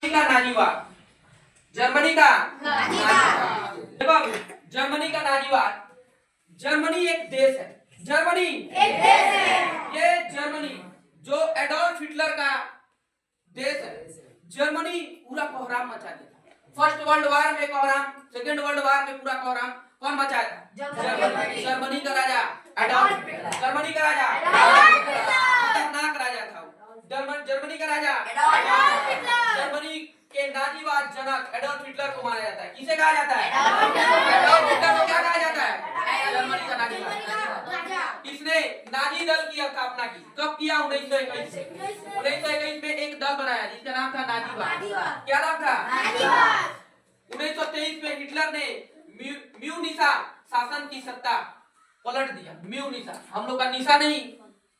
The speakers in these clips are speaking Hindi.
का नाजीवाद, जर्मनी का नाजीवाद। देखो जर्मनी का नाजीवाद, जर्मनी एक देश है, जर्मनी एक देश है। ये जर्मनी जो एडोल्फ हिटलर का देश है, जर्मनी पूरा कोहराम मचा दिया। फर्स्ट वर्ल्ड वार में कोहराम, सेकंड वर्ल्ड वार में पूरा कोहराम कौन मचाया था? जर्मनी। जर्मनी का राजा एडोल्फ हिटलर, जर्मनी का राजा खतरनाक राजा था। जर्मनी का राजा एडोल्फ हिटलर। जर्मनी के नाजीवाद जनक एडोल्फ हिटलर को माना जाता है। किसे कहा जाता है? एडोल्फ हिटलर को क्या कहा जाता है? जर्मनी का नाजीवाद। इसने नाजी दल की स्थापना की। कब किया? 1921 में। 1921 में एक दल बनाया जिसका नाम था नाजीवाद। क्या नाम था? नाजीवाद। 1923 में हिटलर ने म्यूनिसा शासन की सत्ता पलट दिया। म्यूनिसा, हम लोग का निशा नहीं,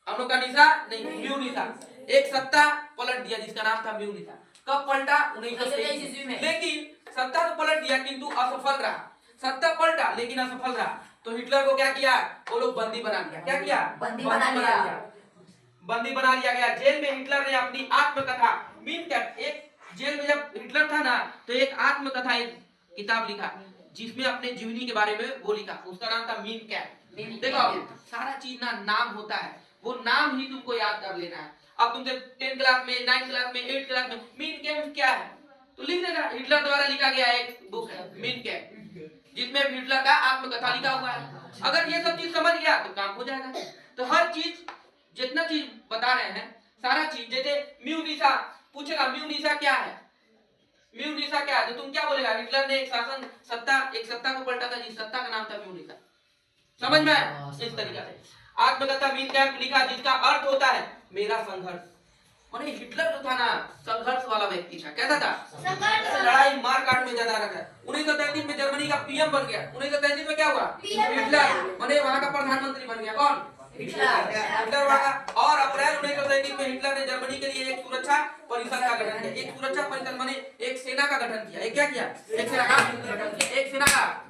हम लोग का निशा नहीं, म्यूनिसा एक सत्ता पलट दिया जिसका नाम था म्यूनिसा। कब पलटा? 1923 में। लेकिन सत्ता तो पलट दिया किंतु असफल रहा। सत्ता पलटा लेकिन असफल रहा। तो हिटलर को क्या किया? वो लोग बंदी बना लिया। क्या किया? बंदी बना लिया। बंदी बना लिया गया। जेल में हिटलर ने अपनी आत्मकथा मीन कैम्प, एक जेल में जब हिटलर था ना तो एक आत्मकथा, एक किताब लिखा जिसमें अपने जीवनी के बारे में वो लिखा। उसका नाम था मीन कैम्प। देखो सारा चीज ना नाम होता है, वो नाम ही तुमको याद कर लेना है। अब तुमसे 10 क्लास में, 9 क्लास में, 8 क्लास में मीन कैम्प क्या है तो लिख देगा। हिटलर द्वारा लिखा गया एक बुक है मीन कैम्प, जिसमें हिटलर का आत्मकथा लिखा हुआ है। अगर ये सब चीज समझ गया तो काम हो जाएगा। तो हर चीज जितना चीज बता रहे हैं सारा चीज, जैसे म्यूनिसा पूछेगा म्यूनिसा क्या है, म्यूनिसा क्या है तो तुम क्या बोलेगा? हिटलर ने एक शासन एक सत्ता को पलटा था जिस सत्ता का नाम था म्यूनिसा। समझ में? इस तरीके से आत्मकथा मीन कैम्प लिखा जिसका अर्थ होता है मेरा संघर्ष। माने हिटलर जो था ना संघर्ष वाला व्यक्ति था। कैसा था? संघर्ष। लड़ाई मार काट में ज्यादा रखा। 1933 में जर्मनी का पीएम बन गया। 1933 में क्या हुआ? हिटलर माने वहां का प्रधानमंत्री बन गया। कौन? हिटलर वहां का। और अप्रैल 1933 में हिटलर ने जर्मनी के लिए एक सुरक्षा परिषद का गठन किया। एक सुरक्षा परिषद माने एक सेना का गठन किया। एक क्या किया? एक सेना का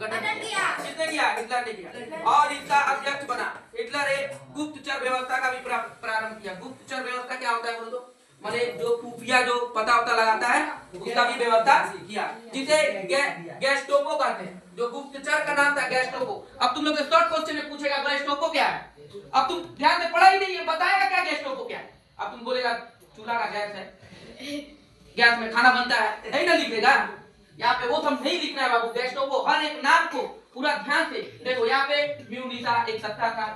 गठन किया। किसने किया? हिटलर ने किया। और इसका अध्यक्ष बना। हिटलर एक गुप्तचर व्यवस्था का भी प्रारंभ किया। गुप्तचर व्यवस्था क्या होता है बोलो तो? माने जो खुफिया जो पता लगाता है उसका भी व्यवस्था किया, जिसे गैस्टोपो कहते हैं। जो गुप्तचर का नाम था गैस्टोपो। अब तुम लोग शॉर्ट क्वेश्चन में पूछेगा गैस्टोपो क्या है। अब तुम ध्यान से पढ़ा ही नहीं है, बताएगा क्या गैस्टोपो क्या है। अब तुम बोलेगा चूल्हा का गैस है, गैस में खाना बनता है, नहीं ना लिखेगा। यहाँ पे वो सब नहीं लिखना है बाबू। गैस्टोपो हर एक नाम को पूरा ध्यान से देखो। यहाँ पे म्यूनिसा एक सत्ता था,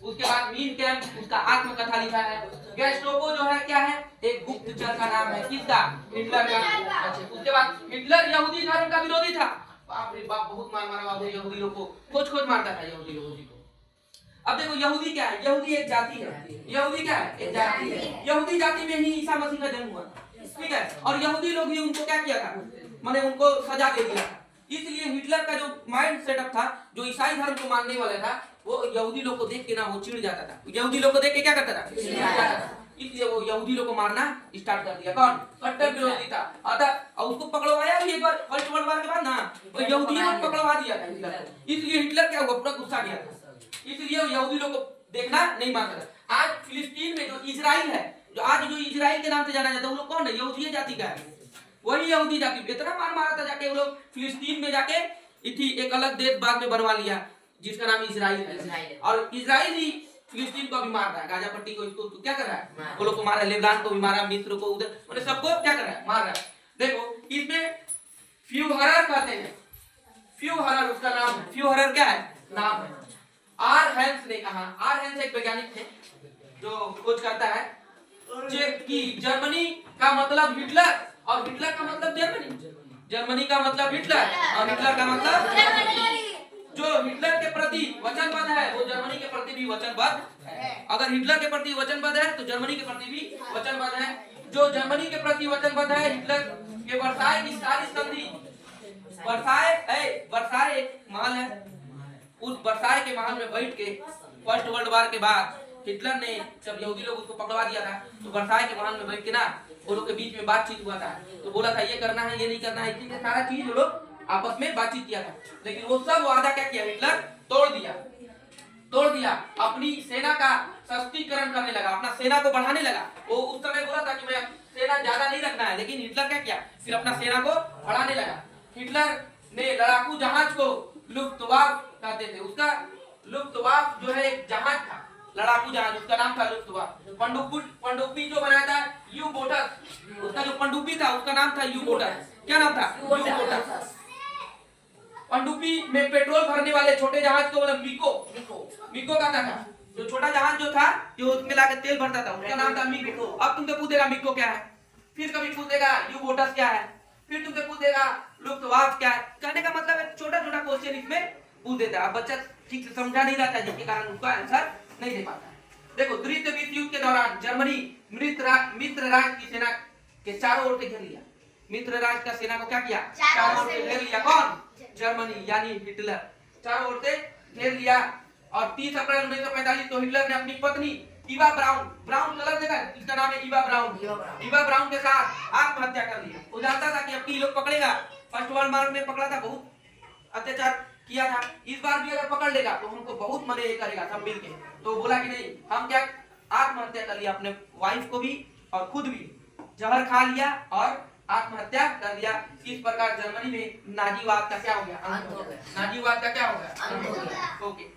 उसके बाद मीन कैम्प उसका आत्मकथा लिखा है। गैस्टोपो जो है क्या है? एक गुप्तचर का नाम है। किसका? हिटलर का। उसके बाद हिटलर यहूदी धर्म का विरोधी था। बाप रे बाप बहुत मार मारा बाबू यहूदी लोग को, खोज मारता था यहूदी को। अब देखो यहूदी क्या है? यहूदी एक जाति है। यहूदी क्या है? एक जाति है। यहूदी जाति में ही ईसा मसीह का जन्म हुआ, ठीक है। और यहूदी लोग ही उनको क्या किया था? माने उनको सजा दे दिया था। इसलिए हिटलर का जो माइंड सेटअप था, जो ईसाई धर्म को मानने वाला था, वो यहूदी लोग को देख के ना वो चिढ़ जाता था। यहूदी लोग को देख के क्या करता था? चिढ़ जाता था। इसलिए वो यहूदी लोग को मारना स्टार्ट कर दिया। कौन? कट्टर विरोधी था। और उसको पकड़वाया भी एक बार फर्स्ट वर्ल्ड वार के बाद ना, वो यहूदियों ने पकड़वा दिया था हिटलर को। इसलिए हिटलर क्या हुआ? पूरा गुस्सा गया था। इसलिए वो यहूदी लोग को देखना नहीं मानता था। आज फिलिस्तीन में जो इजराइल है, जो इजराइल के नाम से जाना जाता है, वो लोग कौन है? यहूदी जाति का है। वही यहूदी जाति इतना मारा था जाके वो लोग फिलिस्तीन में जाके एक अलग देश बाद में बनवा लिया जिसका नाम इजराइल है। और इजराइल ही फिलिस्तीन को भी मार रहा है। गाजा पट्टी को इसको क्या कर रहा है? वो लोग को मारा है। लेबनान को भी मारा, मिस्र को, उधर मतलब सबको क्या कर रहा है? मार रहा है। देखो इसमें फ्यूहरर कहते हैं। फ्यूहरर उसका नाम है। फ्यूहरर क्या है? नाम है। आर हेंस ने कहा। आर हेंस एक वैज्ञानिक थे जो खोज करता है कि जर्मनी का मतलब हिटलर और हिटलर का मतलब जर्मनी। जर्मनी का मतलब हिटलर और हिटलर का मतलब जर्मनी। जो हिटलर के प्रति वचनबद्ध है वो जर्मनी के प्रति भी वचनबद्ध है। अगर हिटलर के प्रति वचनबद्ध है तो जर्मनी के प्रति भी वचनबद्ध है। जो जर्मनी के प्रति वचनबद्ध है, हिटलर के वर्साई की सारी संधि, वर्साई एक महल है, उस वर्साई के महल में बैठ के फर्स्ट वर्ल्ड वार के बाद हिटलर ने जब यहूदी लोग उसको पकड़वा दिया था तो वर्साई के महल में बैठ के ना वो लोग के बीच में बातचीत हुआ था। तो बोला था ये करना है, ये नहीं करना है, इतनी सारा चीज वो लोग आपस में बातचीत किया था। लेकिन वो सब वादा क्या किया? हिटलर तोड़ दिया। अपनी सेना का सशक्तिकरण करने लगा, अपना सेना को बढ़ाने लगा। वो उस समय बोला था कि मैं सेना ज्यादा नहीं रखना है, लेकिन हिटलर क्या किया, फिर अपना सेना को बढ़ाने लगा। हिटलर ने लड़ाकू जहाज को लुफ्तवाफ कहते थे, उसका लुफ्तवाफ जो है एक जहाज था, लड़ाकू जहाज, उसका नाम था लुफ्तवाफ। पनडुब्बी जो बनाया था यू बोटस, उसका जो पनडुब्बी था उसका नाम था यू बोटस। क्या नाम था? You boats. पनडुब्बी में पेट्रोल भरने वाले छोटे जहाज को मतलब मिको कहता था। जो छोटा जहाज जो था, जो उसमें लाकर तेल भरता था, उसका नाम था मिको। अब तुमसे पूछेगा मिको क्या है, फिर कभी पूछेगा यू बोटस क्या है, फिर तुमसे पूछेगा लुफ्तवाफ क्या है। कहने का मतलब है छोटा छोटा क्वेश्चन इसमें पूछ देता है। अब बच्चा ठीक से समझा नहीं रहता, जिसके कारण उसका आंसर नहीं दे पाता है। देखो, द्वितीय विश्व युद्ध के दौरान जर्मनी मित्र राष्ट्र की सेना के चारों ओर से घेर लिया। मित्र राष्ट्र का सेना को क्या किया? चारों ओर से घेर लिया। कौन? जर्मनी यानी हिटलर, चारों ओर से घेर लिया। और 30 अप्रैल 1945 को हिटलर ने अपनी पत्नी इवा ब्राउन कलर देखा, इसका नाम है इवा ब्राउन के साथ आत्महत्या कर लिया। वो जानता था कि अब की लोग पकड़ेगा, फर्स्ट वर्ल्ड वॉर में पकड़ा था, बहुत अत्याचार किया था, इस बार भी अगर पकड़ लेगा तो हमको बहुत मदद करेगा सब मिलके। तो बोला कि नहीं, हम क्या आत्महत्या कर लिया, अपने वाइफ को भी और खुद भी जहर खा लिया और आत्महत्या कर लिया। इस प्रकार जर्मनी में नाजीवाद का क्या हो गया? नाजीवाद का क्या हो गया? ओके।